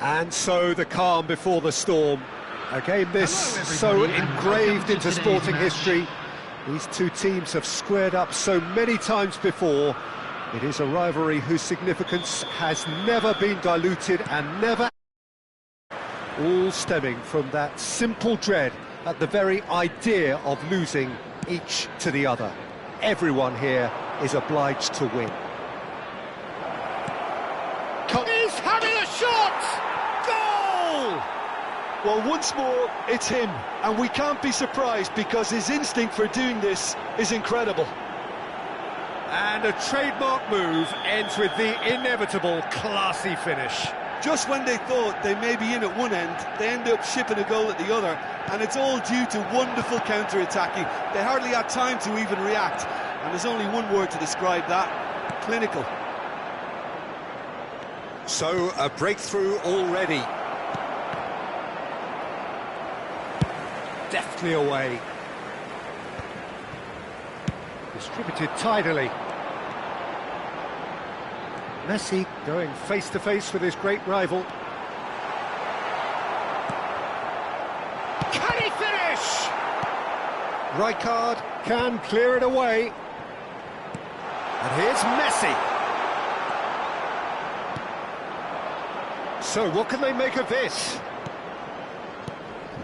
And so the calm before the storm. A game this so engraved into sporting history. These two teams have squared up so many times before. It is a rivalry whose significance has never been diluted and never... All stemming from that simple dread at the very idea of losing each to the other. Everyone here is obliged to win. He's having a shot! Goal! Well, once more, it's him, and we can't be surprised because his instinct for doing this is incredible. And a trademark move ends with the inevitable classy finish. Just when they thought they may be in at one end, they end up shipping a goal at the other, and it's all due to wonderful counter-attacking. They hardly had time to even react, and there's only one word to describe that: clinical. So, a breakthrough already. Deftly away. Distributed tidily. Messi going face-to-face with his great rival. Can he finish? Rijkaard can clear it away. And here's Messi. So what can they make of this?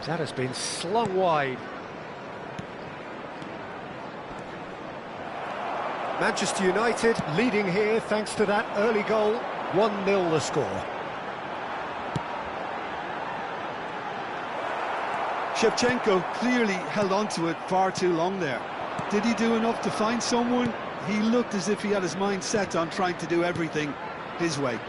That has been slung wide. Manchester United leading here thanks to that early goal. 1-0 the score. Shevchenko clearly held on to it far too long there. Did he do enough to find someone? He looked as if he had his mind set on trying to do everything his way.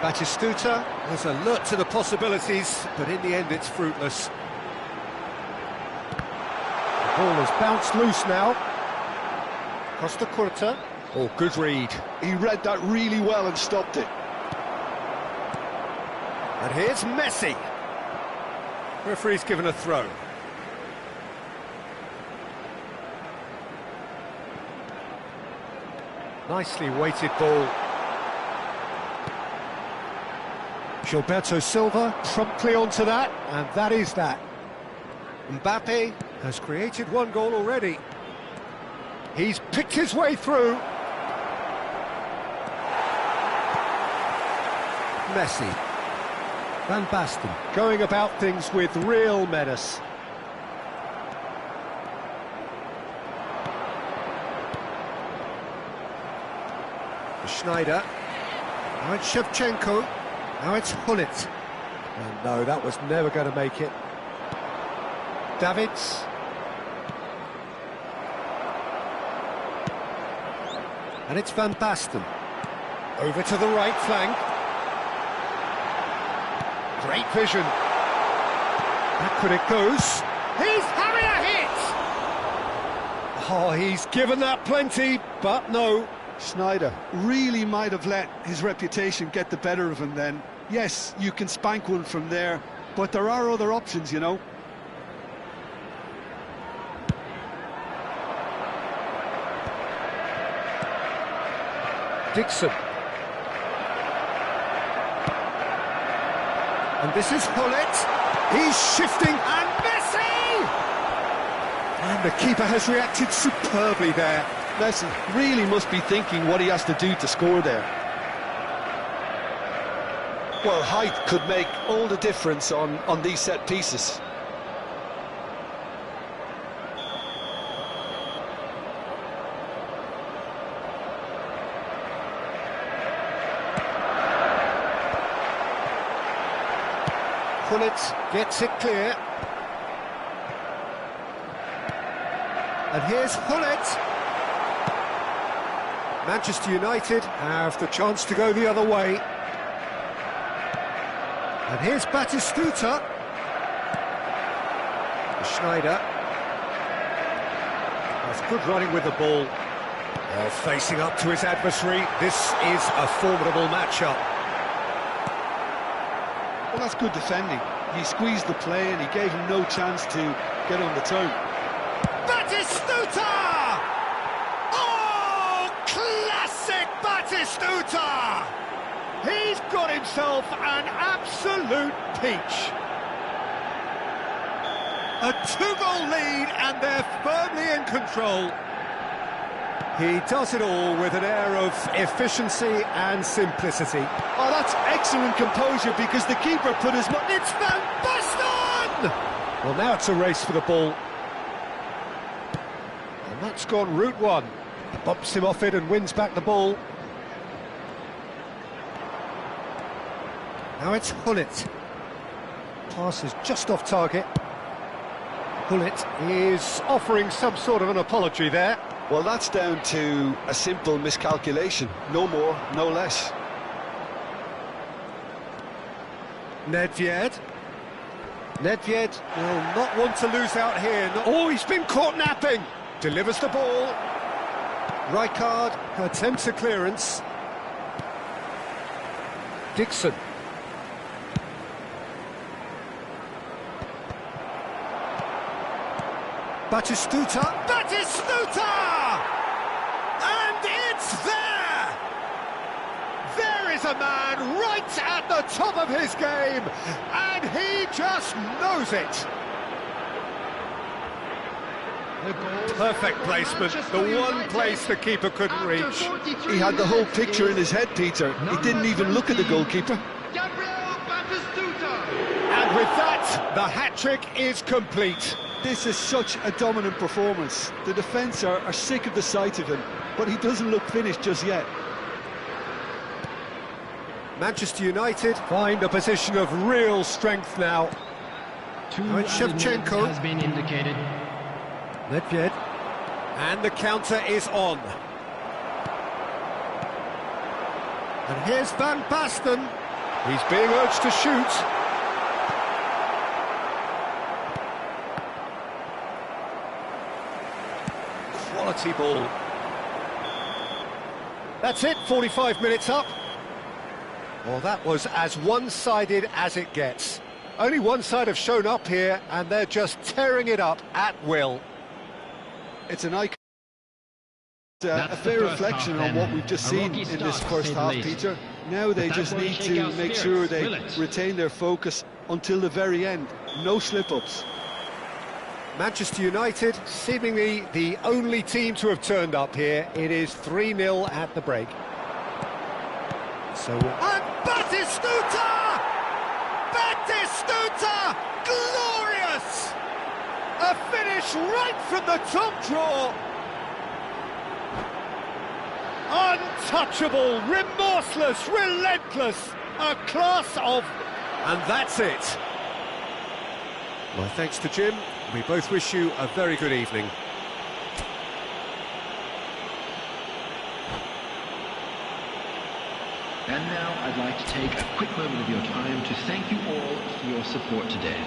Batistuta was alert to the possibilities, but in the end it's fruitless. The ball has bounced loose now. Costa Curta. Oh, good read. He read that really well and stopped it. And here's Messi. Referee's given a throw. Nicely weighted ball. Gilberto Silva promptly onto that, and that is that. Mbappe has created one goal already. He's picked his way through. Messi. Van Basten going about things with real menace. Schneider. Now it's Shevchenko. Now it's Hullet. And no, that was never going to make it. Davids. And it's Van Basten. Over to the right flank. Great vision. Back when it goes. He's having a hit! Oh, he's given that plenty, but no. Schneider really might have let his reputation get the better of him then. Yes, you can spank one from there, but there are other options, you know. Dixon. And this is Hullet. He's shifting, and Messi! And the keeper has reacted superbly there. Messi really must be thinking what he has to do to score there. Well, height could make all the difference on these set pieces. Hullet gets it clear. And here's Hullet. Manchester United have the chance to go the other way. And here's Batistuta. Schneider. That's good running with the ball. Well, facing up to his adversary, this is a formidable matchup. Well, that's good defending. He squeezed the play and he gave him no chance to get on the turn. Batistuta! Oh, classic Batistuta! He's got himself an absolute peach. A 2-goal lead, and they're firmly in control. He does it all with an air of efficiency and simplicity. Oh, that's excellent composure, because the keeper put his... It's Van Basten! Well, now it's a race for the ball. And that's gone route one. He bumps him off it and wins back the ball. Now it's Hullet. Pass is just off target. Hullet is offering some sort of an apology there. Well, that's down to a simple miscalculation. No more, no less. Nedved will not want to lose out here. Oh, he's been caught napping. Delivers the ball. Rijkaard attempts a clearance. Dixon. Batistuta. And it's there! There is a man right at the top of his game, and he just knows it. Perfect placement, the one place the keeper couldn't reach. He had the whole picture in his head, Peter. He didn't even look at the goalkeeper. And with that, the hat-trick is complete. This is such a dominant performance. The defence are sick of the sight of him, but he doesn't look finished just yet. Manchester United find a position of real strength now. Now it's Shevchenko. Has been indicated. Nedved. And the counter is on. And here's Van Basten. He's being urged to shoot. Quality ball. That's it, 45 minutes up. Well, that was as one-sided as it gets. Only one side have shown up here, and they're just tearing it up at will. It's an icon. A fair reflection on what we've just seen in this first half, Peter. Now they just need to make sure they retain their focus until the very end. No slip-ups. Manchester United, seemingly the only team to have turned up here. It is 3-0 at the break. So, And Batistuta! Glorious! A finish right from the top draw. Untouchable, remorseless, relentless. A class of... and that's it. My thanks to Jim. We both wish you a very good evening. And now I'd like to take a quick moment of your time to thank you all for your support today.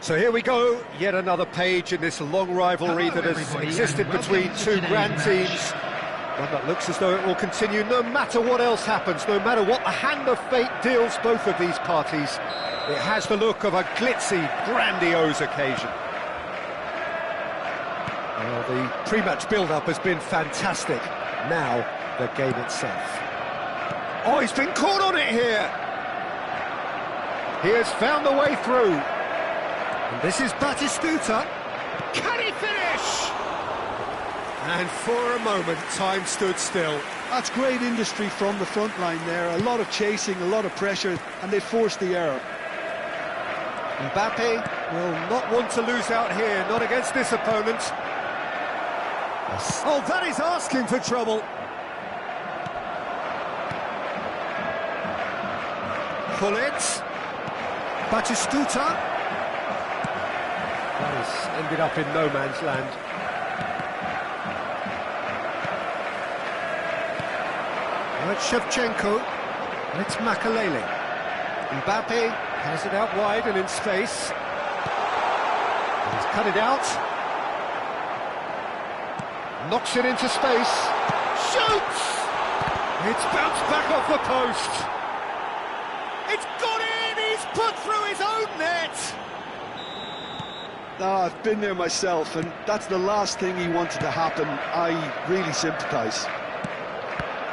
So here we go, yet another page in this long rivalry that has existed between two grand teams. One that looks as though it will continue no matter what else happens, no matter what the hand of fate deals both of these parties. It has the look of a glitzy, grandiose occasion. Well, the pre-match build-up has been fantastic. Now, the game itself. Oh, he's been caught on it here! He has found the way through. And this is Batistuta. Can he finish? And for a moment, time stood still. That's great industry from the front line there. A lot of chasing, a lot of pressure, and they forced the error. Mbappe will not want to lose out here, not against this opponent. Yes. Oh, that is asking for trouble. Pullet. Batistuta. That has ended up in no man's land. Now it's Shevchenko, and it's Makalele. Mbappe has it out wide and in space. And he's cut it out. Knocks it into space. Shoots! It's bounced back off the post. It's gone in! He's put through his own net! I've been there myself, and that's the last thing he wanted to happen. I really sympathise.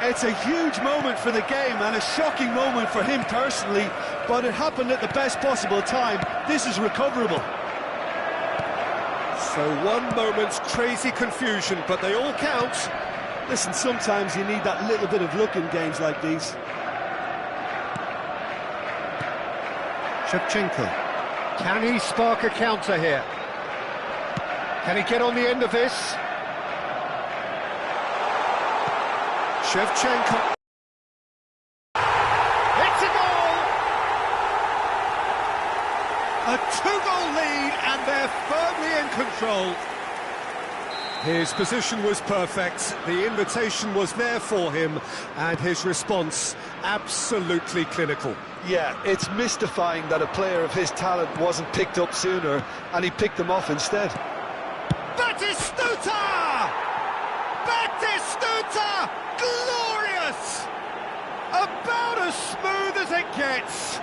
It's a huge moment for the game and a shocking moment for him personally, but it happened at the best possible time. This is recoverable. So one moment's crazy confusion, but they all count. Listen, sometimes you need that little bit of luck in games like these. Shevchenko. Can he spark a counter here? Can he get on the end of this? Shevchenko. It's a goal! A two-goal lead, and they're firmly in control. His position was perfect, the invitation was there for him, and his response absolutely clinical. Yeah, it's mystifying that a player of his talent wasn't picked up sooner, and he picked them off instead. Batistuta! Batistuta! Glorious! About as smooth as it gets.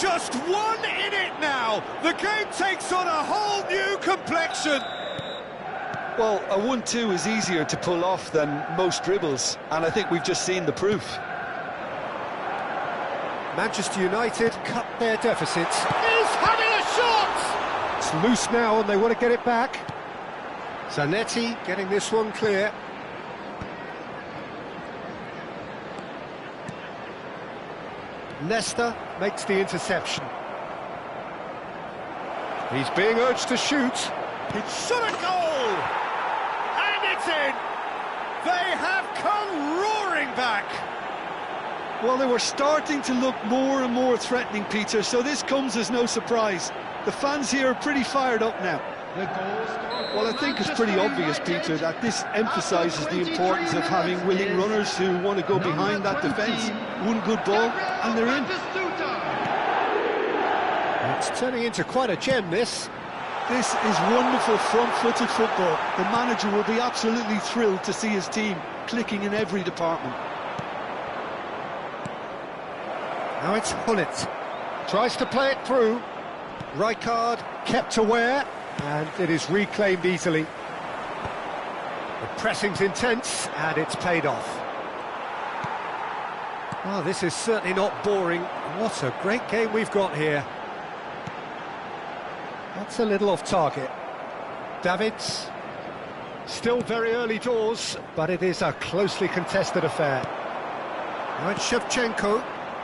Just one in it now. The game takes on a whole new complexion. Well, a 1-2 is easier to pull off than most dribbles, and I think we've just seen the proof. Manchester United cut their deficit. He's having a shot! It's loose now and they want to get it back. Zanetti getting this one clear. Nesta makes the interception. He's being urged to shoot. It's shot a goal! And it's in! They have come roaring back! Well, they were starting to look more and more threatening, Peter, so this comes as no surprise. The fans here are pretty fired up now. Well, I think it's pretty obvious, Peter, that this emphasises the importance of having willing runners who want to go behind that defence. One good ball, and they're in. It's turning into quite a gem, this. This is wonderful front-footed football. The manager will be absolutely thrilled to see his team clicking in every department. Now it's Hullet. Tries to play it through. Rijkaard kept aware, and it is reclaimed easily. The pressing's intense, and it's paid off. Well, this is certainly not boring. What a great game we've got here. That's a little off target. Davids. Still very early doors, but it is a closely contested affair. Now it's Shevchenko.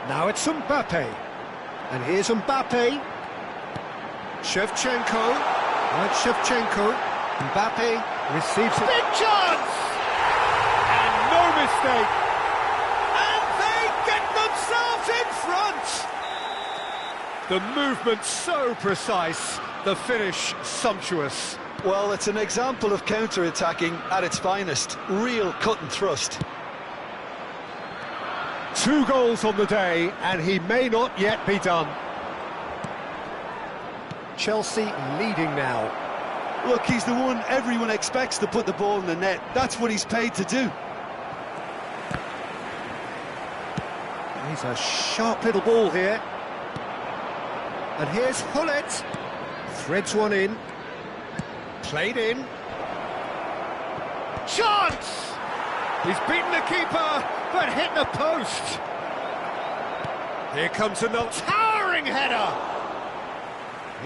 Now it's Mbappe. And here's Mbappe. Shevchenko. Now it's Shevchenko. Mbappe receives it. Big chance! And no mistake. And they get themselves in front. The movement so precise, the finish sumptuous. Well, it's an example of counter-attacking at its finest. Real cut and thrust. 2 goals on the day, and he may not yet be done. Chelsea leading now. Look, he's the one everyone expects to put the ball in the net. That's what he's paid to do. He's a sharp little ball here. And here's Hullet. Threads one in. Played in. Chance! He's beaten the keeper, but hit the post. Here comes another towering header.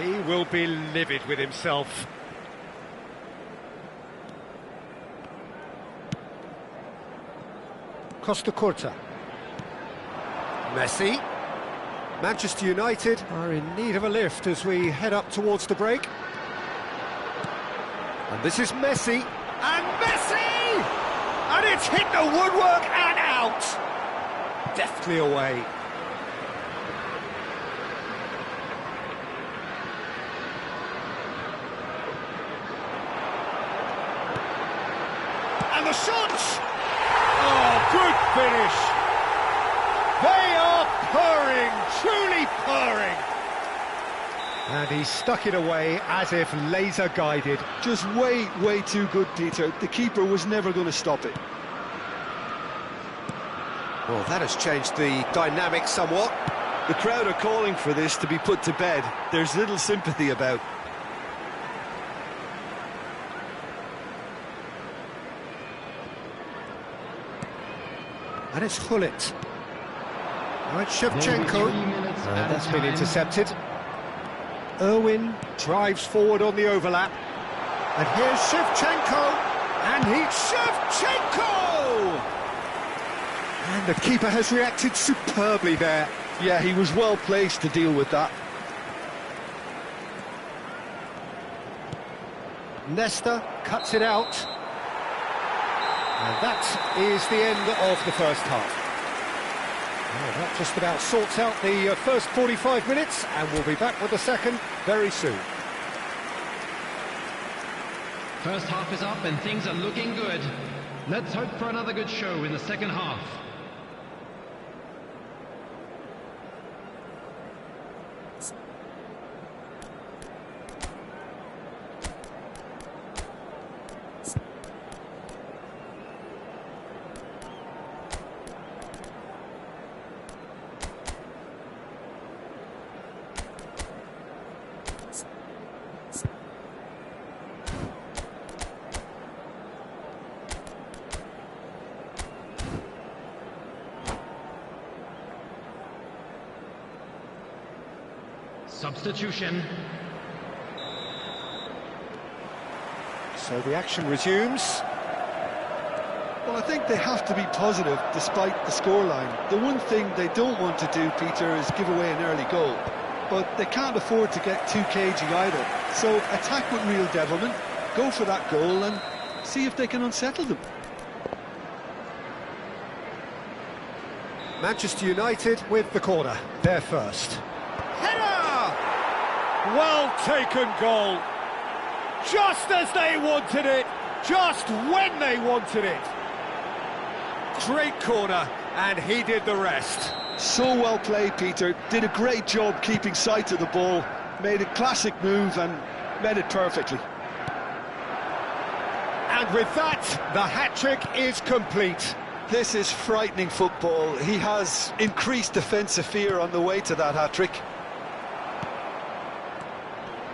He will be livid with himself. Costa Curta. Messi. Manchester United are in need of a lift as we head up towards the break. And this is Messi. And Messi! And it's hit the woodwork and out. Deftly away. And the shot! Oh, good finish! They are purring, truly purring. And he stuck it away as if laser-guided. Just way too good, Peter. The keeper was never going to stop it. Well, that has changed the dynamic somewhat. The crowd are calling for this to be put to bed. There's little sympathy about. And it's Hullet. Now it's Shevchenko. That's been intercepted. Irwin drives forward on the overlap. And here's Shevchenko. And he's Shevchenko! And the keeper has reacted superbly there. Yeah, he was well placed to deal with that. Nesta cuts it out. And that is the end of the first half. Well, that just about sorts out the first 45 minutes, and we'll be back with the second very soon. First half is up and things are looking good. Let's hope for another good show in the second half. Substitution. So the action resumes. Well, I think they have to be positive despite the scoreline. The one thing they don't want to do, Peter, is give away an early goal. But they can't afford to get too cagey either. So attack with real devilment, go for that goal and see if they can unsettle them. Manchester United with the corner, they're first. Header! Well taken goal. Just as they wanted it, just when they wanted it. Great corner, and he did the rest. So well played, Peter. Did a great job keeping sight of the ball. Made a classic move and read it perfectly. And with that, the hat-trick is complete. This is frightening football. He has increased defensive fear on the way to that hat-trick.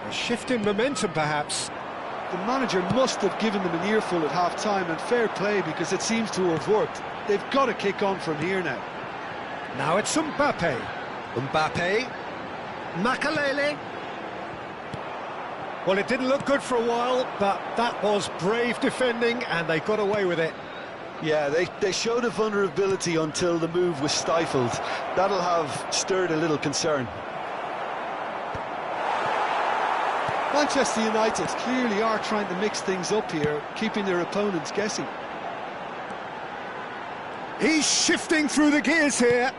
A shift in momentum, perhaps. The manager must have given them an earful at half-time, and fair play because it seems to have worked. They've got to kick on from here now. Now it's Mbappe. Mbappe. Makalele. Well, it didn't look good for a while, but that was brave defending, and they got away with it. Yeah, they showed a vulnerability until the move was stifled. That'll have stirred a little concern. Manchester United clearly are trying to mix things up here, keeping their opponents guessing. He's shifting through the gears here.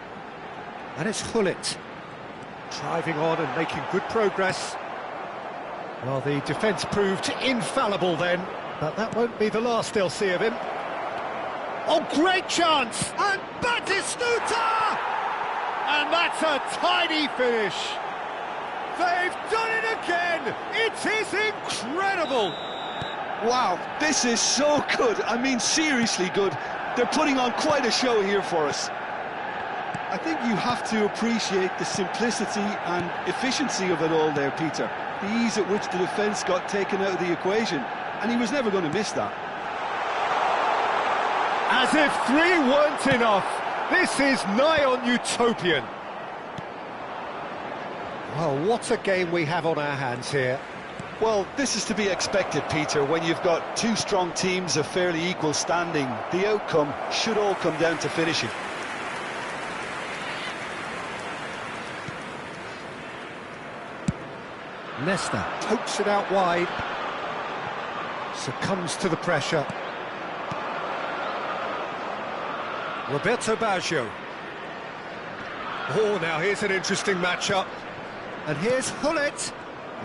And it's Hullet. Driving on and making good progress. Well, the defence proved infallible then, but that won't be the last they'll see of him. Oh, great chance! And Batistuta! And that's a tidy finish. They've done it again! It is incredible! Wow, this is so good. I mean, seriously good. They're putting on quite a show here for us. I think you have to appreciate the simplicity and efficiency of it all there, Peter. The ease at which the defence got taken out of the equation, and he was never going to miss that. As if 3 weren't enough, this is nigh on utopian. Well, what a game we have on our hands here. Well, this is to be expected, Peter, when you've got 2 strong teams of fairly equal standing. The outcome should all come down to finishing. Nesta pokes it out wide, succumbs to the pressure. Roberto Baggio. Oh, now here's an interesting matchup. And here's Hullet,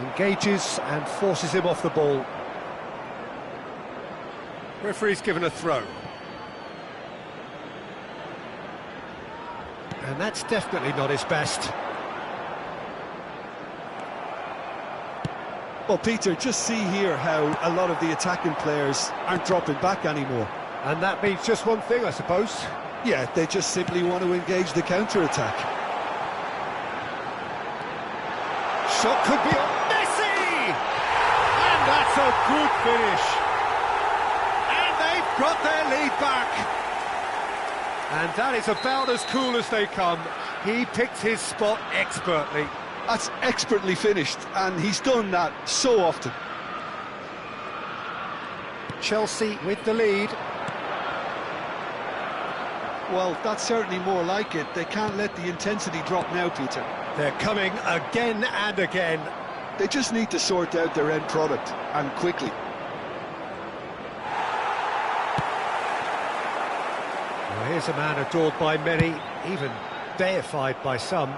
engages and forces him off the ball. Referee's given a throw. And that's definitely not his best. Well, Peter, just see here how a lot of the attacking players aren't dropping back anymore. And that means just one thing, I suppose. Yeah, they just simply want to engage the counter-attack. Shot could be on Messi! And that's a good finish. And they've got their lead back. And that is about as cool as they come. He picked his spot expertly. That's expertly finished, and he's done that so often. Chelsea with the lead. Well, that's certainly more like it. They can't let the intensity drop now, Peter. They're coming again and again. They just need to sort out their end product, and quickly. Well, here's a man adored by many, even deified by some.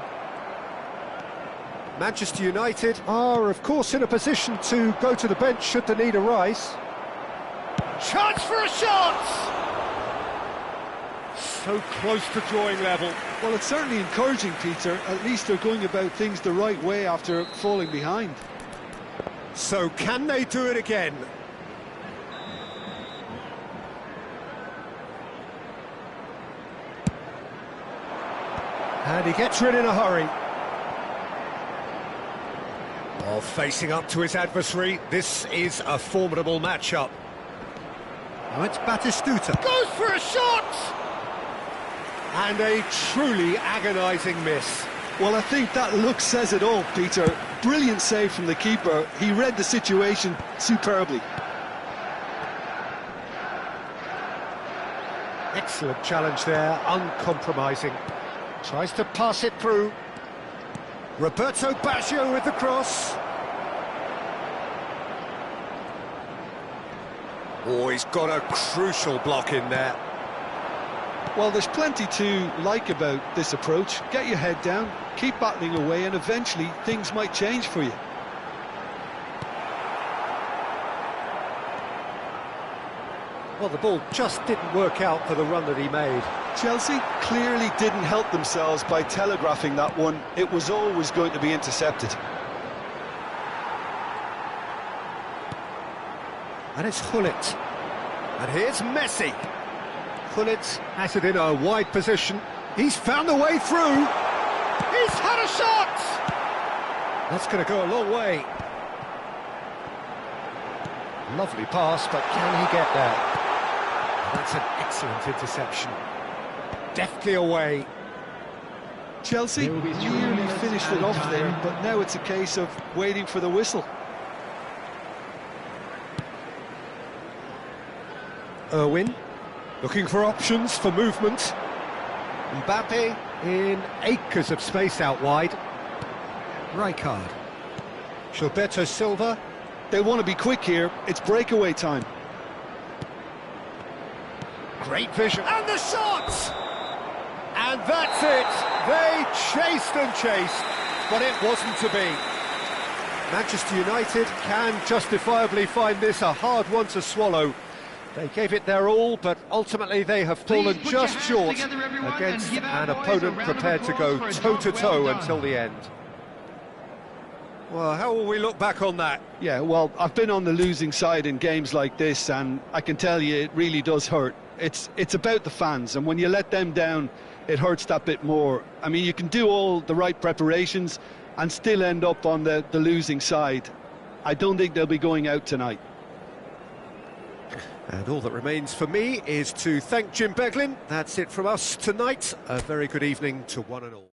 Manchester United are, of course, in a position to go to the bench should the need arise. Chance for a shot! So close to drawing level. Well, it's certainly encouraging, Peter. At least they're going about things the right way after falling behind. So can they do it again? And he gets rid in a hurry. While facing up to his adversary, this is a formidable matchup. Now it's Batistuta. Goes for a shot! And a truly agonising miss. Well, I think that look says it all, Peter. Brilliant save from the keeper. He read the situation superbly. Excellent challenge there, uncompromising. Tries to pass it through. Roberto Baggio with the cross. Oh, he's got a crucial block in there. Well, there's plenty to like about this approach. Get your head down, keep battling away, and eventually things might change for you. Well, the ball just didn't work out for the run that he made. Chelsea clearly didn't help themselves by telegraphing that one. It was always going to be intercepted. And it's Hullet. And here's Messi. Hullet has it in a wide position. He's found a way through. He's had a shot! That's going to go a long way. Lovely pass, but can he get there? That's an excellent interception. Deftly away. Chelsea nearly finished it off there, but now it's a case of waiting for the whistle. Irwin, looking for options for movement. Mbappe in acres of space out wide. Rijkaard. Gilberto Silva. They want to be quick here. It's breakaway time. Great vision. And the shot! And that's it. They chased and chased, but it wasn't to be. Manchester United can justifiably find this a hard one to swallow. They gave it their all, but ultimately they have fallen just short against an opponent prepared to go toe-to-toe until the end. Well, how will we look back on that? Yeah, well, I've been on the losing side in games like this, and I can tell you it really does hurt. It's about the fans, and when you let them down, it hurts that bit more. I mean, you can do all the right preparations and still end up on the losing side. I don't think they'll be going out tonight. And all that remains for me is to thank Jim Beglin. That's it from us tonight. A very good evening to one and all.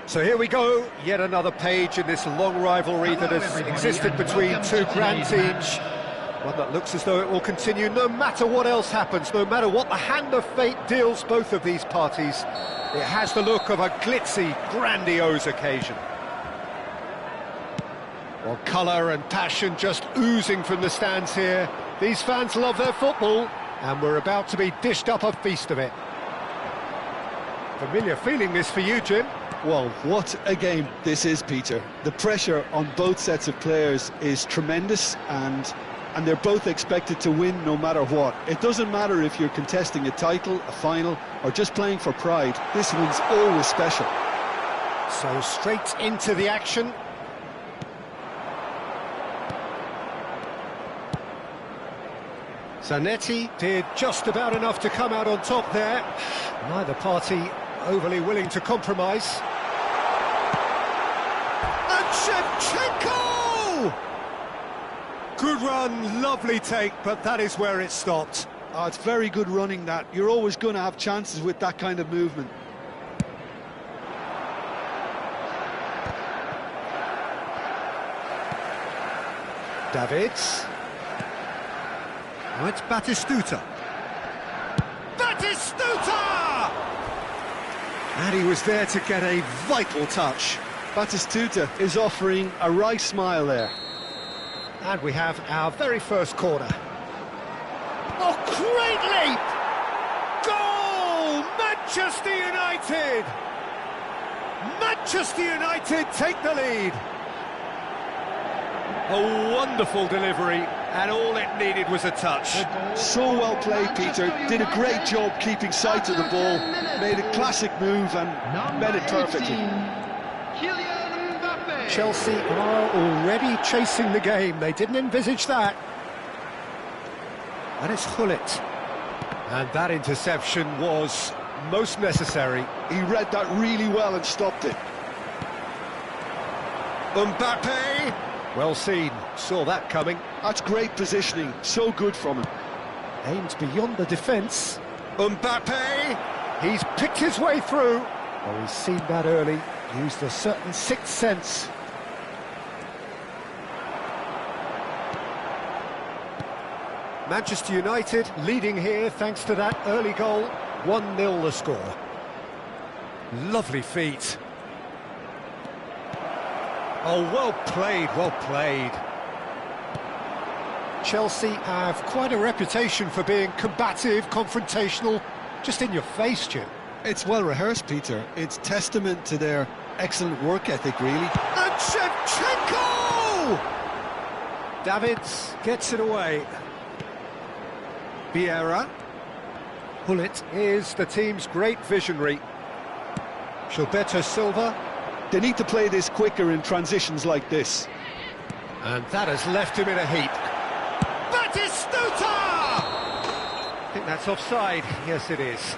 So here we go, yet another page in this long rivalry that has existed between two grand teams. One that looks as though it will continue no matter what else happens, no matter what the hand of fate deals both of these parties. It has the look of a glitzy, grandiose occasion. Well, colour and passion just oozing from the stands here. These fans love their football, and we're about to be dished up a feast of it. Familiar feeling this for you, Jim? Well, what a game this is, Peter. The pressure on both sets of players is tremendous, and they're both expected to win no matter what. It doesn't matter if you're contesting a title, a final, or just playing for pride. This one's always special. So straight into the action. Zanetti did just about enough to come out on top there. Neither party overly willing to compromise. And Shevchenko! Good run, lovely take, but that is where it stopped. Oh, it's very good running, that. You're always going to have chances with that kind of movement. Davids. Oh, it's Batistuta. Batistuta! And he was there to get a vital touch. Batistuta is offering a wry smile there. And we have our very first corner. Oh, great leap! Goal! Manchester United! Manchester United take the lead. A wonderful delivery, And all it needed was a touch. So well played, Peter. Did a great job keeping sight of the ball. Made a classic move and met it perfectly. Chelsea are already chasing the game. They didn't envisage that. And it's Gullit. And that interception was most necessary. He read that really well and stopped it. Mbappe! Well seen, saw that coming. That's great positioning, so good from him. Aims beyond the defence. Mbappe! He's picked his way through. Well, he's seen that early, used a certain sixth sense. Manchester United leading here thanks to that early goal. 1-0 the score. Lovely feet. Oh, well played, well played. Chelsea have quite a reputation for being combative, confrontational, just in your face, Jim. It's well rehearsed, Peter. It's testament to their excellent work ethic, really. And Shevchenko! Davids gets it away. Vieira. Gullit is the team's great visionary. Gilberto Silva. They need to play this quicker in transitions like this. And that has left him in a heap. Batistuta! I think that's offside. Yes, it is.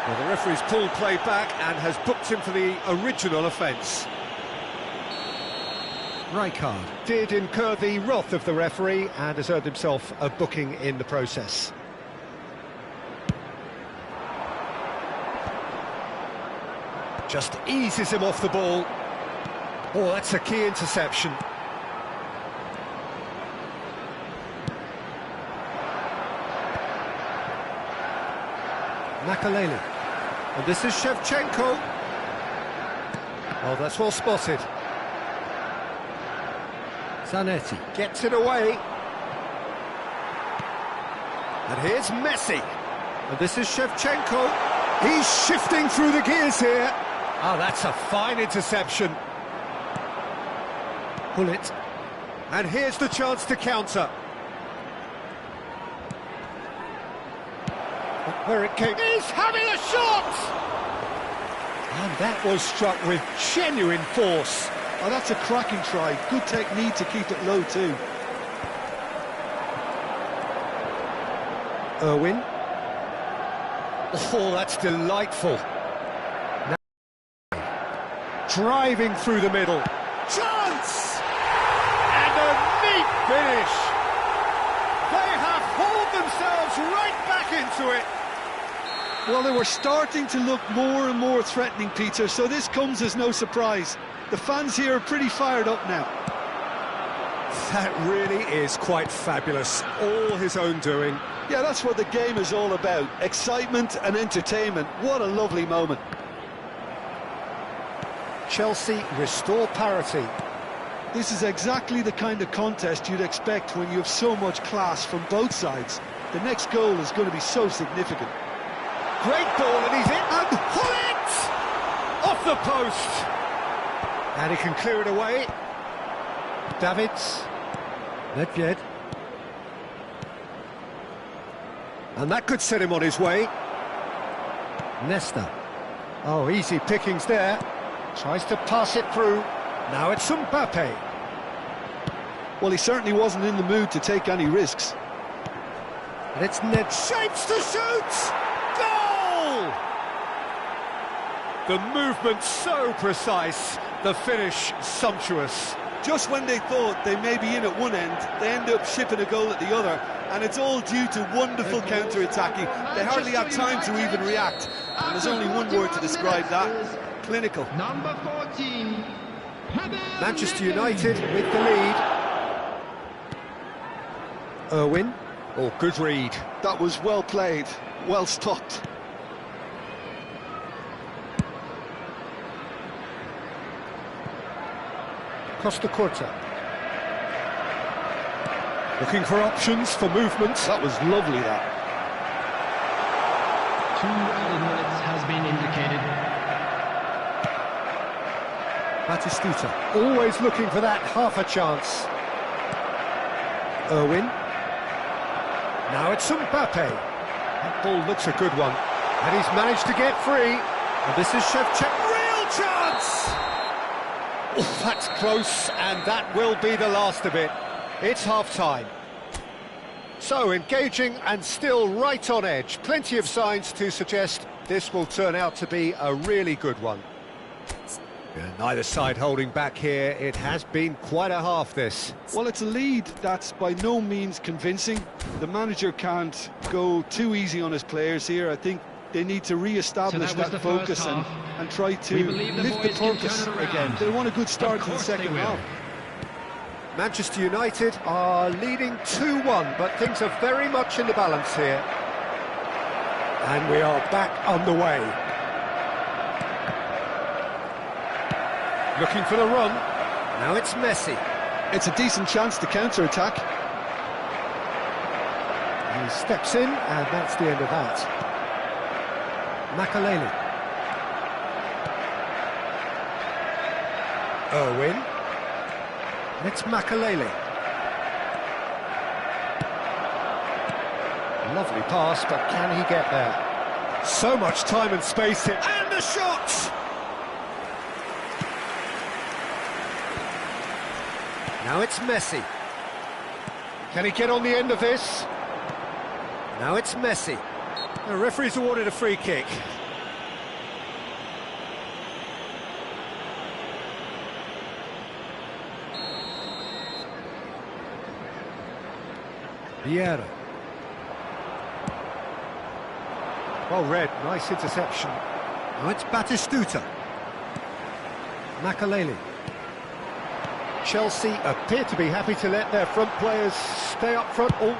Well, the referee's pulled play back and has booked him for the original offence. Rijkaard did incur the wrath of the referee and has earned himself a booking in the process. Just eases him off the ball. Oh, that's a key interception. Makaleli. And this is Shevchenko. Oh, that's well spotted. Zanetti gets it away. And here's Messi. And this is Shevchenko. He's shifting through the gears here. Oh, that's a fine interception. Gullit. And here's the chance to counter. Where it came. He's having a shot! And that was struck with genuine force. Oh, that's a cracking try. Good technique to keep it low, too. Irwin. Oh, that's delightful. Now, driving through the middle. Chance! And a neat finish. They have hauled themselves right back into it. Well, they were starting to look more and more threatening, Peter, so this comes as no surprise. The fans here are pretty fired up now. That really is quite fabulous. All his own doing. Yeah, that's what the game is all about. Excitement and entertainment. What a lovely moment. Chelsea restore parity. This is exactly the kind of contest you'd expect when you have so much class from both sides. The next goal is going to be so significant. Great ball, and he's in. And Gullit! Off the post. And he can clear it away. Davids. Nedved. And that could set him on his way. Nesta. Oh, easy pickings there. Tries to pass it through. Now it's Mbappe. Well, he certainly wasn't in the mood to take any risks. And it's Ned. Shapes to shoot! Goal! The movement so precise, the finish sumptuous. Just when they thought they may be in at one end, they end up shipping a goal at the other, and it's all due to wonderful counter-attacking. They hardly had time to even react, and there's only one word to describe that: clinical. Number 14, Manchester United with the lead. Irwin. Oh, good read. That was well played, well stopped. Costa Curta. Looking for options for movement. That was lovely, that. 2 added minutes has been indicated. Batistuta, always looking for that half a chance. Irwin. Now it's Mbappe. That ball looks a good one. And he's managed to get free. And this is Shevchenko. Real chance! Oh, that's close, and that will be the last of it. It's half-time. So, engaging and still right on edge. Plenty of signs to suggest this will turn out to be a really good one. Yeah, neither side holding back here. It has been quite a half, this. Well, it's a lead that's by no means convincing. The manager can't go too easy on his players here. I think they need to re-establish that focus and try to lift the purpose again. They want a good start to the second half. Manchester United are leading 2-1, but things are very much in the balance here. And we are back underway. Looking for the run. Now it's Messi. It's a decent chance to counter-attack. He steps in, and that's the end of that. Makaleli. Irwin. It's Makaleli. Lovely pass, but can he get there? So much time and space here. And the shot! Now it's Messi. Can he get on the end of this? Now it's Messi. The referee's awarded a free kick. Vieira. Well read, nice interception. Now it's Batistuta. Makaleli. Chelsea appear to be happy to let their front players stay up front. Oh.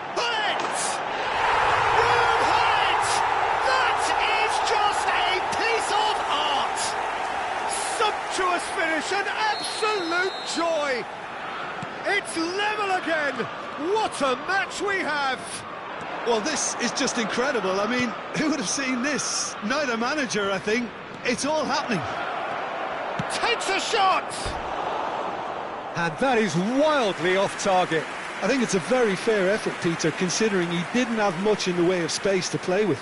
That is just a piece of art! Sumptuous finish, an absolute joy! It's level again! What a match we have! Well, this is just incredible. I mean, who would have seen this? Neither manager, I think. It's all happening. Takes a shot! And that is wildly off target. I think it's a very fair effort, Peter, considering he didn't have much in the way of space to play with.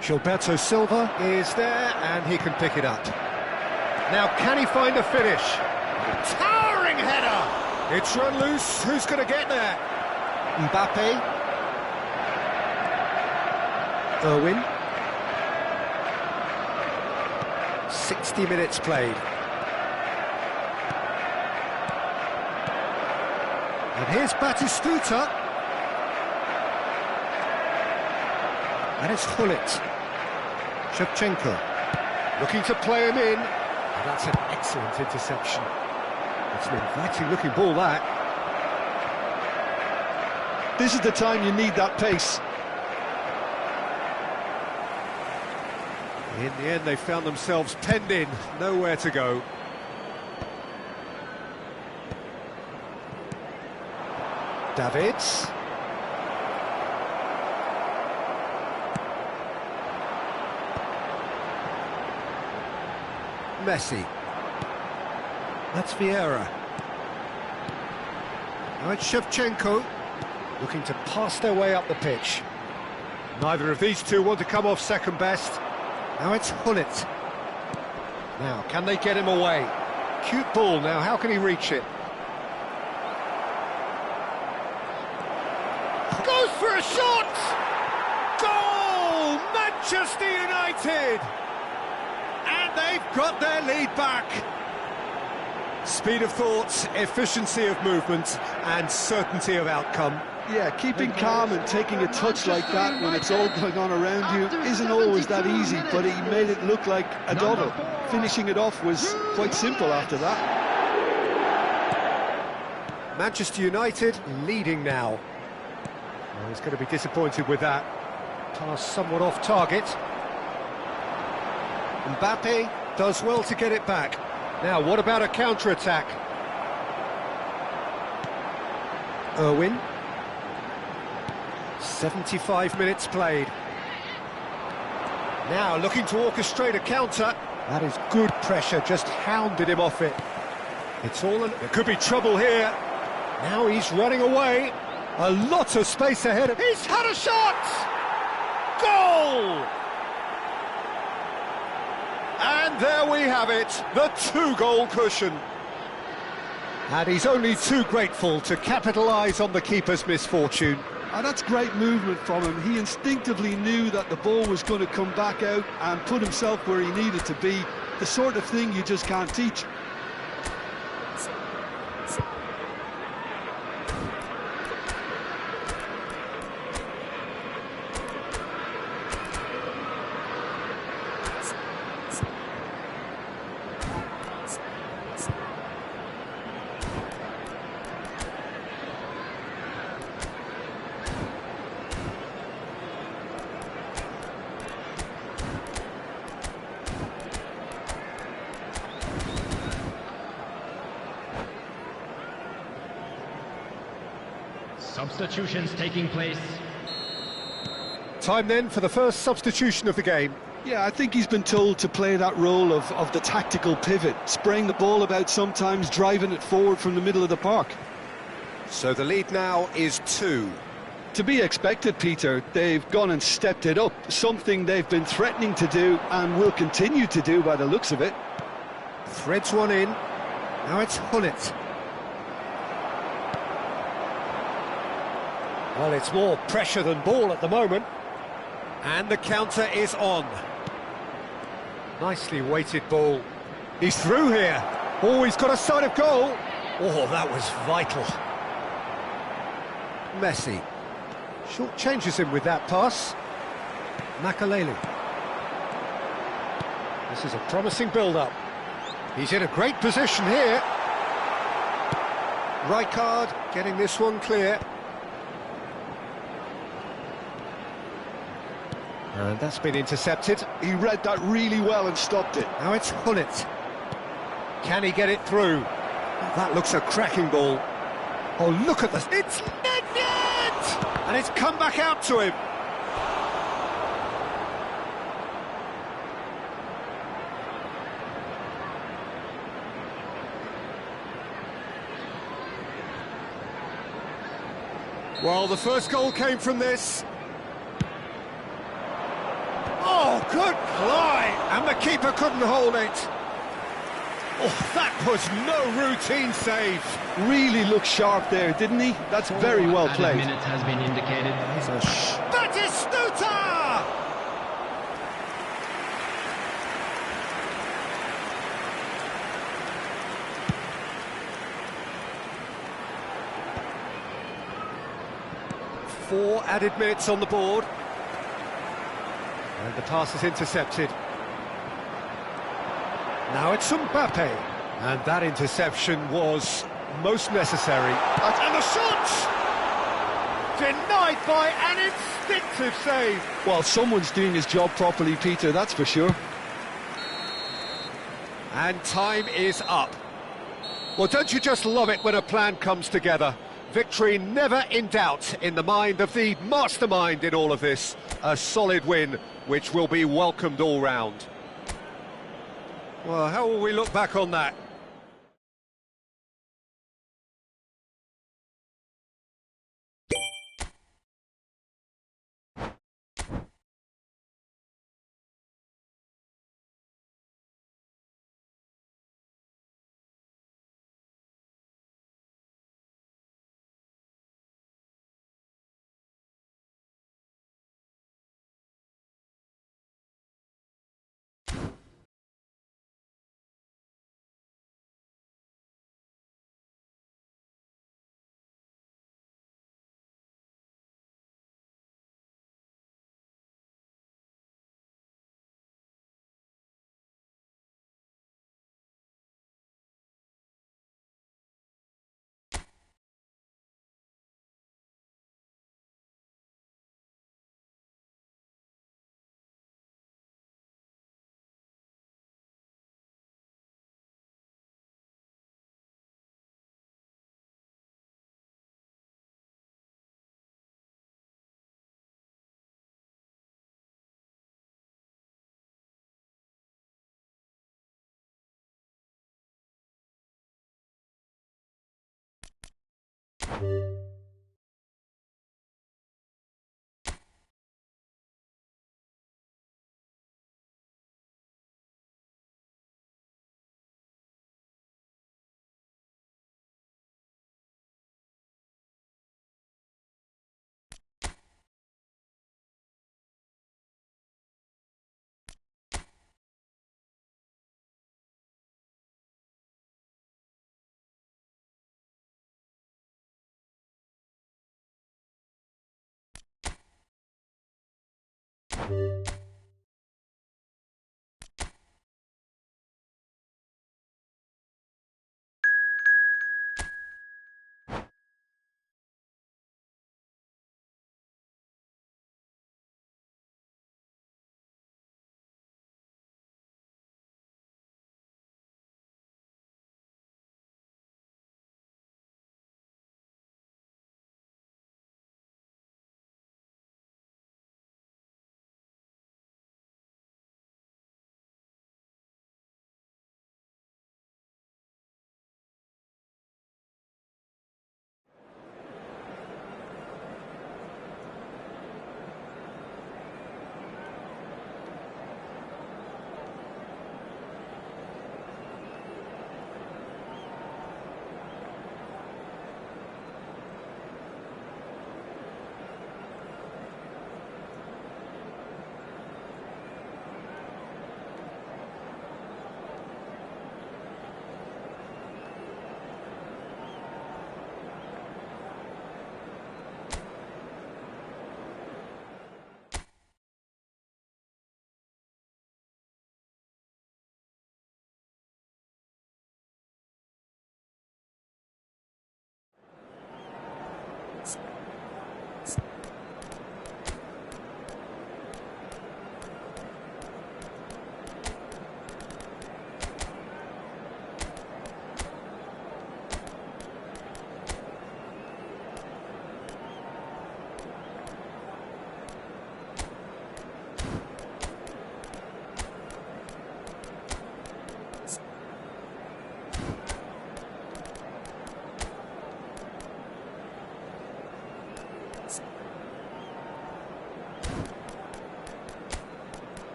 Gilberto Silva is there, and he can pick it up. Now, can he find a finish? Towering header! It's run loose. Who's going to get there? Mbappe. Irwin. 60 minutes played. And here's Batistuta. And it's Hullet. Shevchenko. Looking to play him in. And that's an excellent interception. It's an inviting looking ball, that. This is the time you need that pace. In the end, they found themselves penned in, nowhere to go. Davids. Messi. That's Vieira. Now it's Shevchenko, looking to pass their way up the pitch. Neither of these two want to come off second best. Now it's Hullet. Now, can they get him away? Cute ball now, how can he reach it? Goes for a shot! Goal! Manchester United! And they've got their lead back. Speed of thought, efficiency of movement, and certainty of outcome. Yeah, keeping calm and taking a touch like that when it's all going on around you isn't always that easy, but he made it look like a double. Finishing it off was quite simple after that. Manchester United leading now. Well, he's going to be disappointed with that. Pass somewhat off target. Mbappe does well to get it back. Now, what about a counter-attack? Irwin. 75 minutes played. Now looking to orchestrate a counter. That is good pressure, just hounded him off it. It's all there could be trouble here. Now he's running away. A lot of space ahead of him. He's had a shot! Goal! And there we have it, the 2-goal cushion. And he's only too grateful to capitalise on the keeper's misfortune. And that's great movement from him. He instinctively knew that the ball was going to come back out and put himself where he needed to be. The sort of thing you just can't teach. Substitutions taking place. Time then for the first substitution of the game. Yeah, I think he's been told to play that role of the tactical pivot, spraying the ball about sometimes, driving it forward from the middle of the park. So the lead now is 2. To be expected, Peter. They've gone and stepped it up, something they've been threatening to do and will continue to do by the looks of it. Threads one in. Now it's Hullet. Well, it's more pressure than ball at the moment. And the counter is on. Nicely weighted ball. He's through here. Oh, he's got a sight of goal. Oh, that was vital. Messi. Short changes him with that pass. Makaleli. This is a promising build-up. He's in a great position here. Rijkaard getting this one clear. And that's been intercepted. He read that really well and stopped it. Now it's Hullet. Can he get it through? Oh, that looks a cracking ball. Oh, look at this. It's net! And it's come back out to him. Well, the first goal came from this. Oh, good fly! And the keeper couldn't hold it. Oh, that was no routine save. Really looked sharp there, didn't he? That's very well played. Minutes has been indicated. Batistuta! Four added minutes on the board. And the pass is intercepted. Now it's Mbappe. And that interception was most necessary. And the shot! Denied by an instinctive save. Well, someone's doing his job properly, Peter, that's for sure. And time is up. Well, don't you just love it when a plan comes together? Victory never in doubt in the mind of the mastermind in all of this. A solid win, which will be welcomed all round. Well, how will we look back on that?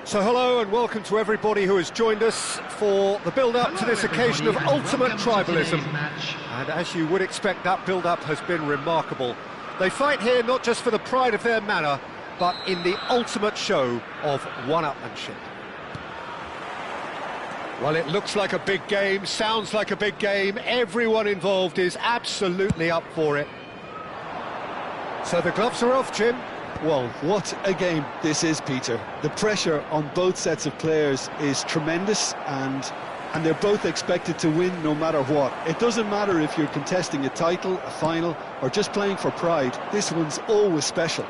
So hello and welcome to everybody who has joined us for the build-up to this occasion of ultimate tribalism. And as you would expect, that build-up has been remarkable. They fight here not just for the pride of their manor, but in the ultimate show of one-upmanship. Well, it looks like a big game, sounds like a big game. Everyone involved is absolutely up for it. So the gloves are off, Jim. Well, what a game this is, Peter. The pressure on both sets of players is tremendous, and they're both expected to win no matter what. It doesn't matter if you're contesting a title, a final, or just playing for pride. This one's always special.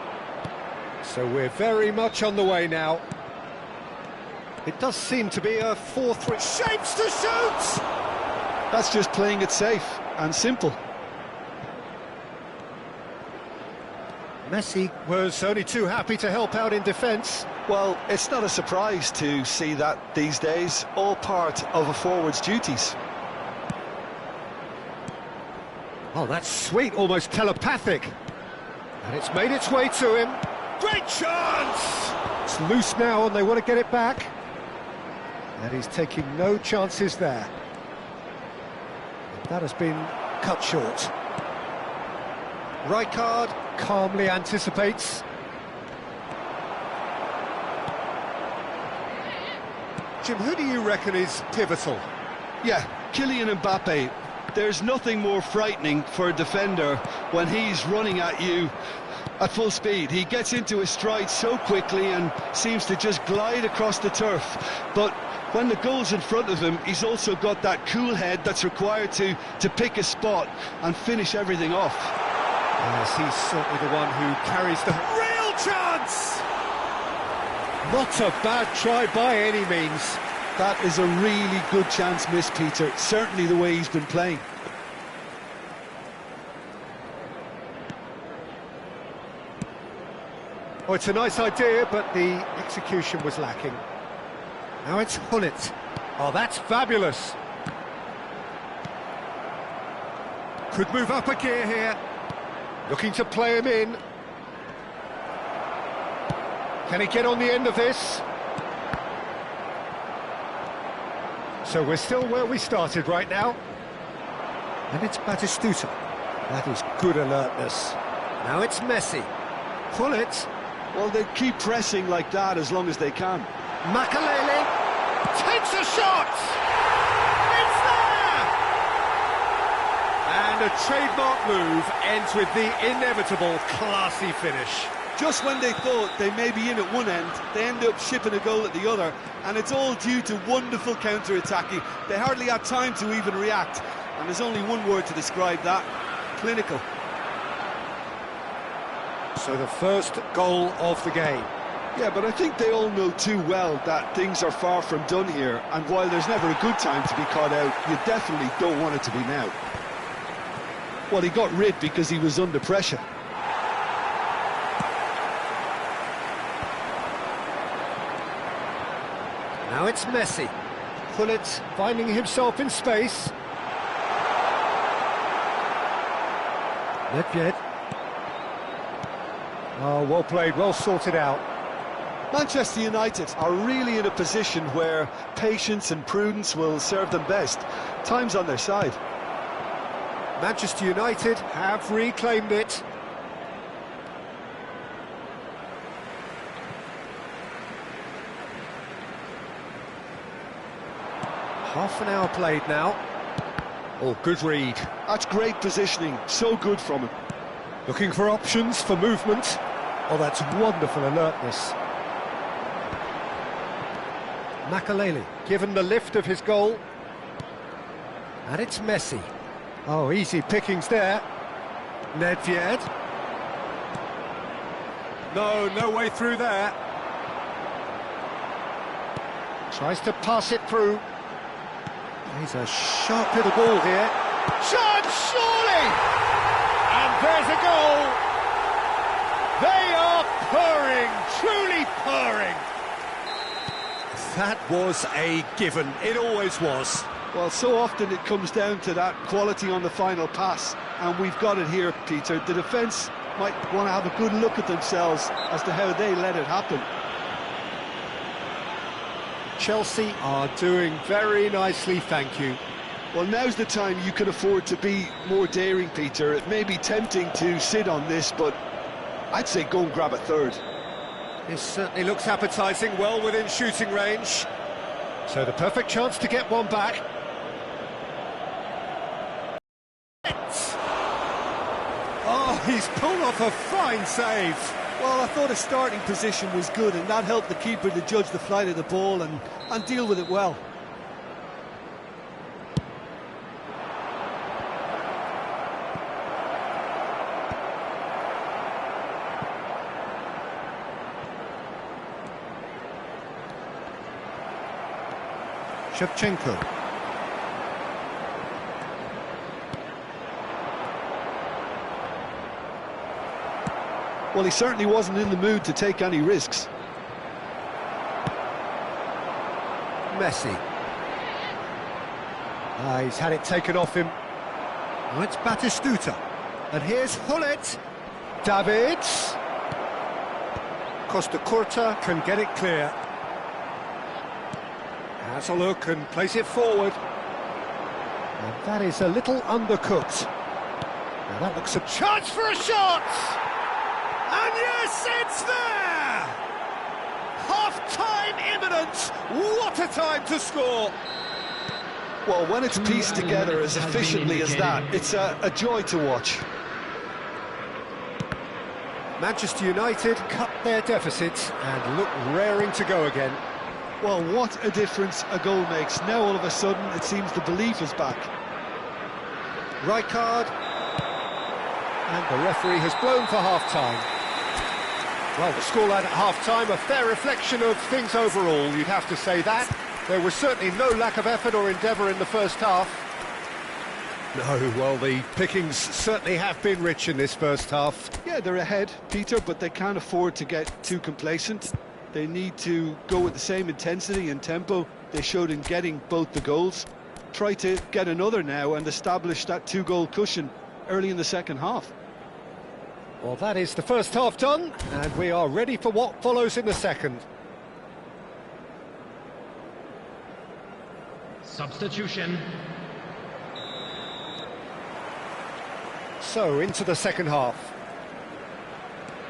So we're very much on the way now. It does seem to be a 4-3. Shapes to shoot! That's just playing it safe and simple. Messi was only too happy to help out in defence. Well, it's not a surprise to see that these days, all part of a forward's duties. Oh, that's sweet, almost telepathic. And it's made its way to him. Great chance! It's loose now and they want to get it back. And he's taking no chances there. That has been cut short. Rijkaard calmly anticipates. Jim, who do you reckon is pivotal? Yeah, Kylian Mbappe. There's nothing more frightening for a defender when he's running at you at full speed. He gets into his stride so quickly and seems to just glide across the turf. But when the goal's in front of him, he's also got that cool head that's required to pick a spot and finish everything off. Yes, he's certainly the one who carries the... Real chance! Not a bad try by any means. That is a really good chance missed, Peter. Certainly the way he's been playing. Oh, it's a nice idea, but the execution was lacking. Now it's Hullet. Oh, that's fabulous. Could move up a gear here. Looking to play him in. Can he get on the end of this? So we're still where we started right now. And it's Batistuta. That is good alertness. Now it's Messi. Hullet. Well, they keep pressing like that as long as they can. Makalele takes a shot! It's there! And a trademark move ends with the inevitable classy finish. Just when they thought they may be in at one end, they end up shipping a goal at the other, and it's all due to wonderful counter-attacking. They hardly had time to even react, and there's only one word to describe that: clinical. So the first goal of the game. Yeah, but I think they all know too well that things are far from done here, and while there's never a good time to be caught out, you definitely don't want it to be now. Well, he got rid because he was under pressure. Now it's Messi. Hullet finding himself in space. Nedved. Oh, well played, well sorted out. Manchester United are really in a position where patience and prudence will serve them best. Time's on their side. Manchester United have reclaimed it. Half an hour played now. Oh, good read. That's great positioning, so good from him. Looking for options for movement. Oh, that's wonderful alertness. Makalele, given the lift of his goal. And it's Messi. Oh, easy pickings there. Nedved. No way through there. Tries to pass it through. He's a sharp little ball here. Chance, surely! And there's a goal! They are purring, truly purring! That was a given, it always was. Well, so often it comes down to that quality on the final pass, and we've got it here, Peter. The defence might want to have a good look at themselves as to how they let it happen. Chelsea are doing very nicely, thank you. Well, now's the time you can afford to be more daring, Peter. It may be tempting to sit on this, but I'd say go and grab a third. This certainly looks appetising, well within shooting range. So the perfect chance to get one back. Oh, he's pulled off a fine save. Well, I thought his starting position was good, and that helped the keeper to judge the flight of the ball and deal with it well. Shevchenko. Well, he certainly wasn't in the mood to take any risks. Messi. He's had it taken off him. Now it's Batistuta. And here's Hullet. Davids. Costa Curta can get it clear. Has a look and plays it forward. And that is a little undercooked. Now that looks a Chance for a shot! And yes, it's there! Half-time imminent! What a time to score! Well, when it's pieced together as efficiently as that, it's a joy to watch. Manchester United cut their deficit and look raring to go again. Well, what a difference a goal makes. Now all of a sudden it seems the belief is back. Right card. And the referee has blown for half-time. Well, the scoreline at half-time, a fair reflection of things overall, you'd have to say that. There was certainly no lack of effort or endeavour in the first half. No, well, the pickings certainly have been rich in this first half. Yeah, they're ahead, Peter, but they can't afford to get too complacent. They need to go with the same intensity and tempo they showed in getting both the goals. Try to get another now and establish that two-goal cushion early in the second half. Well, that is the first half done, and we are ready for what follows in the second. Substitution. So, into the second half.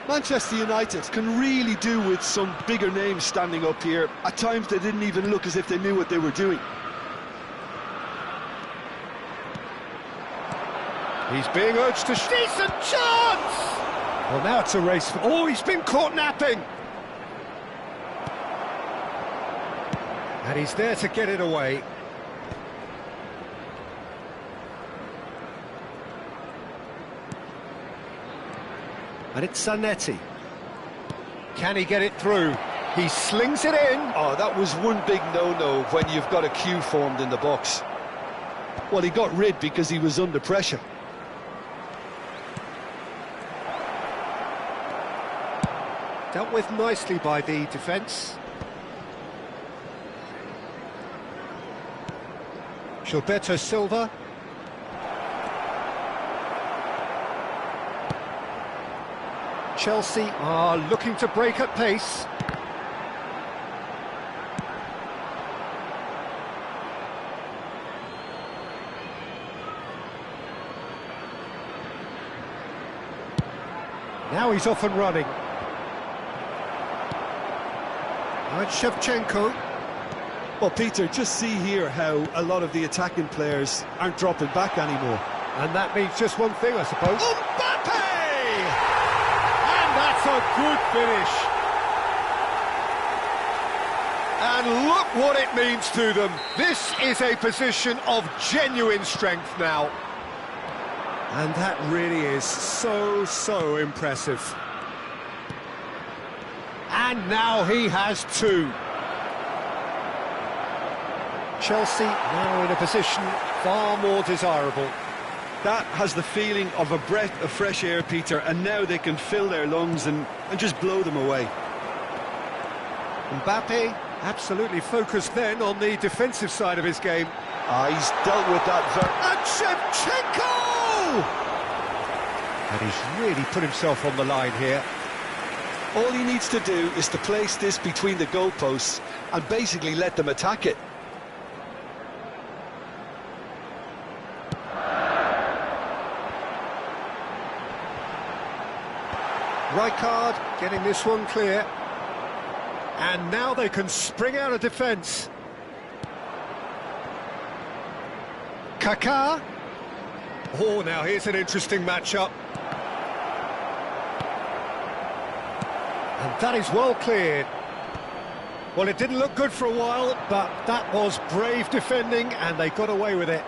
Manchester United can really do with some bigger names standing up here. At times they didn't even look as if they knew what they were doing. He's being urged to... Decent chance! Well, now it's a race for... Oh, he's been caught napping! And he's there to get it away. And it's Zanetti. Can he get it through? He slings it in. Oh, that was one big no-no when you've got a queue formed in the box. Well, he got rid because he was under pressure. Dealt with nicely by the defence. Gilberto Silva. Chelsea are looking to break at pace. Now he's off and running. And Shevchenko. Well, Peter, just see here how a lot of the attacking players aren't dropping back anymore. And that means just one thing, I suppose. Mbappe! And that's a good finish. And look what it means to them. This is a position of genuine strength now. And that really is so impressive. And now he has two. Chelsea now in a position far more desirable. That has the feeling of a breath of fresh air, Peter, and now they can fill their lungs and just blow them away. Mbappe absolutely focused then on the defensive side of his game. He's dealt with that And Shevchenko! And he's really put himself on the line here. All he needs to do is to place this between the goalposts and basically let them attack it. Rijkaard getting this one clear. And now they can spring out of defence. Kaká. Oh, now here's an interesting matchup. And that is well cleared. Well, it didn't look good for a while, but that was brave defending, and they got away with it.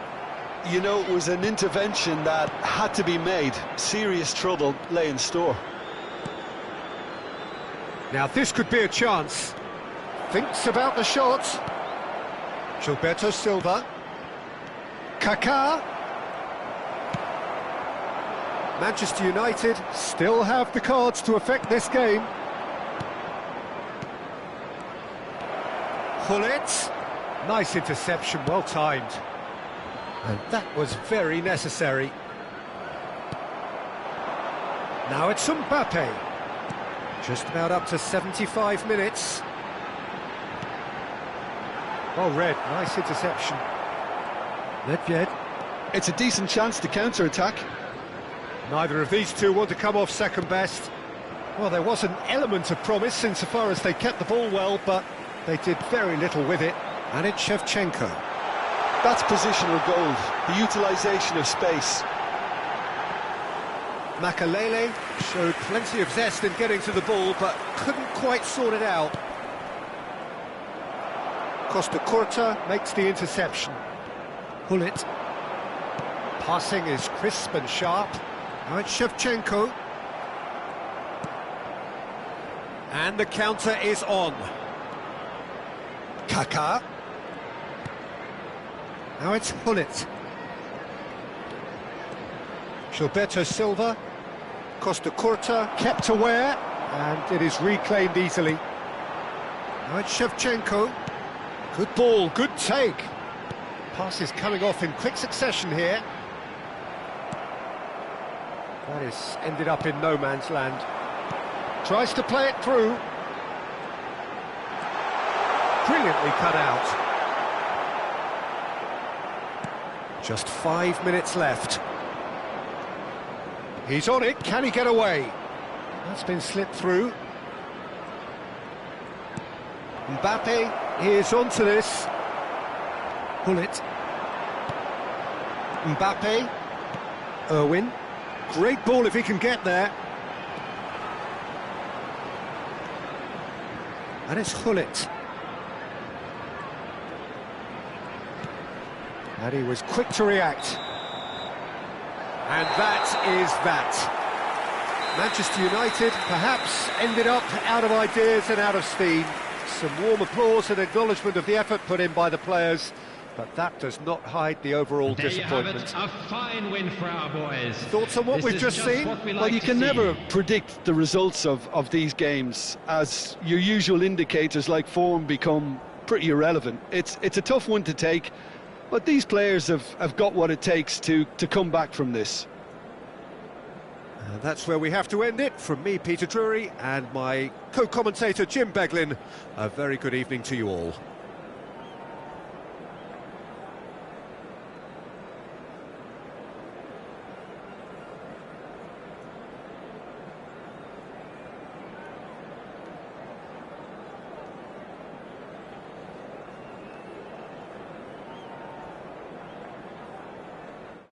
You know, it was an intervention that had to be made. Serious trouble lay in store. Now this could be a chance. Thinks about the shot. Gilberto Silva. Kaká. Manchester United still have the cards to affect this game. Gullit. Nice interception, well timed. And that was very necessary. Now it's Mbappe. Just about up to 75 minutes. Well read, nice interception. Nedved. It's a decent chance to counter-attack. Neither of these two want to come off second best. Well, there was an element of promise insofar as they kept the ball well, but they did very little with it. And it's Shevchenko. That's positional gold, the utilisation of space. Makalele showed plenty of zest in getting to the ball, but couldn't quite sort it out. Costa Curta makes the interception. Gullit. Passing is crisp and sharp. Now it's Shevchenko. And the counter is on. Kaká. Now it's Hullet. Gilberto Silva. Costa Curta kept aware, and it is reclaimed easily. Now it's Shevchenko. Good ball, good take. Passes coming off in quick succession here. That is ended up in no man's land. Tries to play it through. Brilliantly cut out. Just 5 minutes left. He's on it, can he get away? That's been slipped through. Mbappe is onto this. Hullet. Mbappe. Irwin. Great ball if he can get there. And it's Hullet. And he was quick to react. And that is that. Manchester United perhaps ended up out of ideas and out of steam. Some warm applause and acknowledgement of the effort put in by the players, but that does not hide the overall disappointment. There you have it, a fine win for our boys. Thoughts on what we've just seen? Well, you can never predict the results of these games, as your usual indicators like form become pretty irrelevant. It's a tough one to take, but these players have got what it takes to come back from this. And that's where we have to end it. From me, Peter Drury, and my co-commentator, Jim Beglin, a very good evening to you all.